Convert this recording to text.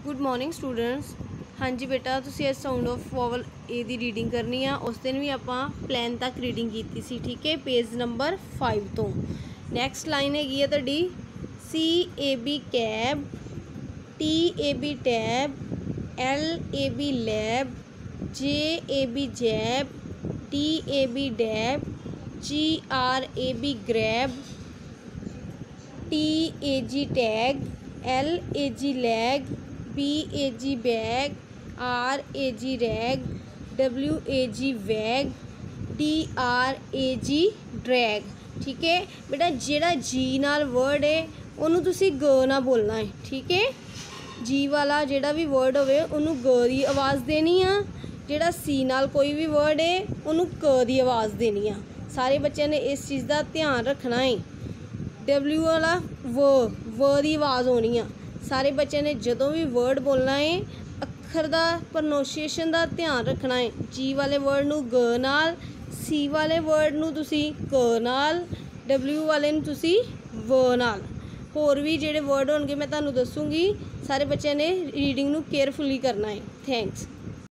Good morning students. हाँ जी बेटा, तुसी इस sound of vowel A the reading करनी आ। उस दिन भी आपां प्लान तक रीडिंग की सी, ठीक है। पेज नंबर 5 तो नैक्सट लाइन हैगी है तुहाडी CAB cab, TAB tab, LAB lab, JAB जैब, DAB dab, GRAB grab, TAG tag, LAG lag, BAG bag, RAG rag, WAG वैग, DRAG ड्रैग। ठीक है बेटा, जेड़ा जी नाल वर्ड है उन्होंने तुसी ग ना बोलना है, ठीक है। जी वाला जेड़ा भी वर्ड होवे उन्होंने ग दी आवाज़ देनी आ, जेड़ा सी नाल कोई भी वर्ड है उन्होंने क दी आवाज़ देनी आ। सारे बच्चों ने इस चीज़ का ध्यान रखना है। W वाला व दी आवाज़ होनी आ। सारे बच्चों ने जदों भी वर्ड बोलना है अखर दा प्रोनाउंसिएशन का ध्यान रखना है। जी वाले वर्ड नू ग नाल, सी वाले वर्ड नू तुसी क नाल, W वाले नू तुसी व नाल। होर भी जेडे वर्ड होणगे मैं तुहानू दसूँगी। सारे बच्चों ने रीडिंग नू केयरफुली करना है। थैंक्स।